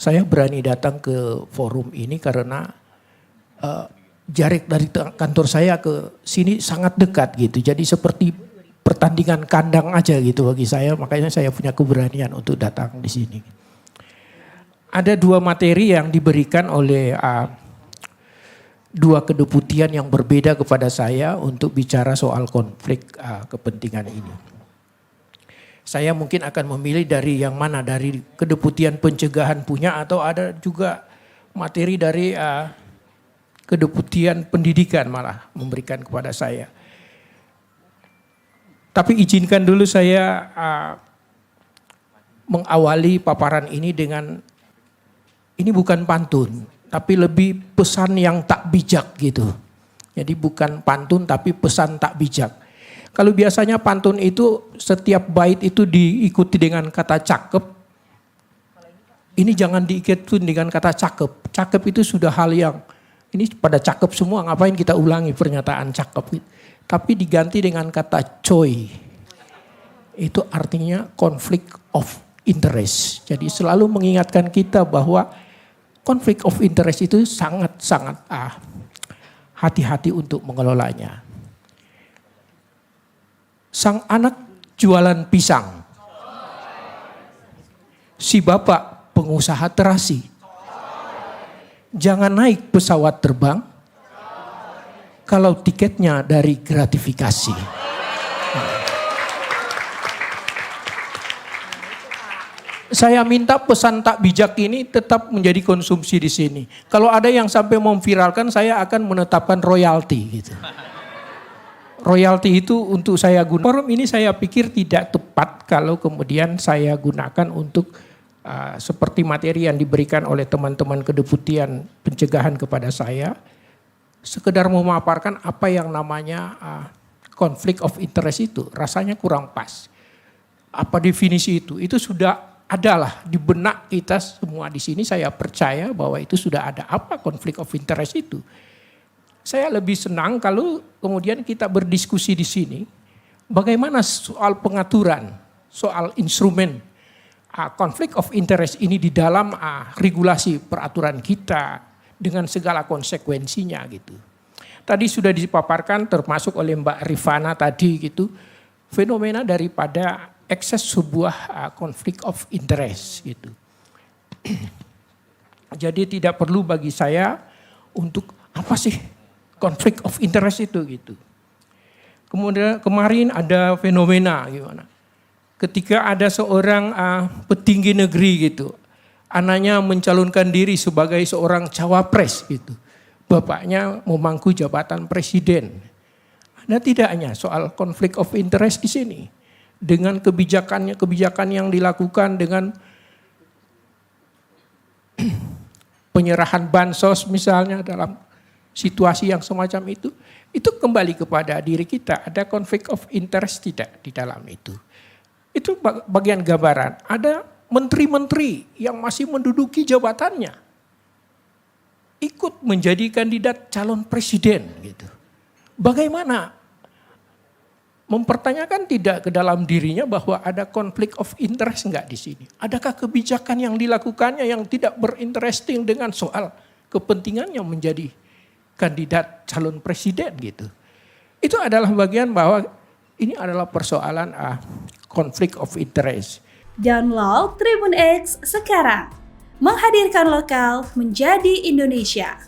Saya berani datang ke forum ini karena jarak dari kantor saya ke sini sangat dekat gitu. Jadi seperti pertandingan kandang aja gitu bagi saya. Makanya saya punya keberanian untuk datang di sini. Ada dua materi yang diberikan oleh dua kedeputian yang berbeda kepada saya untuk bicara soal konflik kepentingan ini. Saya mungkin akan memilih dari yang mana, dari kedeputian pencegahan punya atau ada juga materi dari kedeputian pendidikan malah memberikan kepada saya. Tapi izinkan dulu saya mengawali paparan ini dengan, ini bukan pantun, tapi lebih pesan yang tak bijak gitu. Jadi bukan pantun tapi pesan tak bijak. Kalau biasanya pantun itu setiap bait itu diikuti dengan kata cakep. Ini jangan diikuti dengan kata cakep. Cakep itu sudah hal yang, ini pada cakep semua, ngapain kita ulangi pernyataan cakep. Tapi diganti dengan kata coy. Itu artinya conflict of interest. Jadi selalu mengingatkan kita bahwa conflict of interest itu sangat-sangat hati-hati untuk mengelolanya. Sang anak jualan pisang. Si bapak pengusaha terasi. Jangan naik pesawat terbang kalau tiketnya dari gratifikasi. Saya minta pesan tak bijak ini tetap menjadi konsumsi di sini. Kalau ada yang sampai memviralkan, saya akan menetapkan royalti gitu. Royalti itu untuk saya gunakan. Forum ini saya pikir tidak tepat kalau kemudian saya gunakan untuk seperti materi yang diberikan oleh teman-teman kedeputian pencegahan kepada saya. Sekedar memaparkan apa yang namanya conflict of interest itu. Rasanya kurang pas. Apa definisi itu? Itu sudah adalah di benak kita semua di sini. Saya percaya bahwa itu sudah ada. Apa conflict of interest itu? Saya lebih senang kalau kemudian kita berdiskusi di sini bagaimana soal pengaturan, soal instrumen conflict of interest ini di dalam regulasi peraturan kita dengan segala konsekuensinya gitu. Tadi sudah dipaparkan termasuk oleh Mbak Rifana tadi gitu, fenomena daripada ekses sebuah conflict of interest gitu. Jadi tidak perlu bagi saya untuk apa sih konflik of interest itu gitu. Kemudian kemarin ada fenomena gimana. Ketika ada seorang petinggi negeri gitu. Anaknya mencalonkan diri sebagai seorang cawapres gitu. Bapaknya memangku jabatan presiden. Ada tidaknya soal konflik of interest di sini. Dengan kebijakan yang dilakukan dengan penyerahan bansos misalnya dalam situasi yang semacam itu kembali kepada diri kita. Ada konflik of interest tidak di dalam itu. Itu bagian gambaran. Ada menteri-menteri yang masih menduduki jabatannya. Ikut menjadi kandidat calon presiden gitu. Bagaimana mempertanyakan tidak ke dalam dirinya bahwa ada konflik of interest enggak di sini? Adakah kebijakan yang dilakukannya yang tidak berinteresting dengan soal kepentingan yang menjadi kandidat calon presiden gitu. Itu adalah bagian bahwa ini adalah persoalan konflik of interest. Download Tribun X sekarang. Menghadirkan lokal menjadi Indonesia.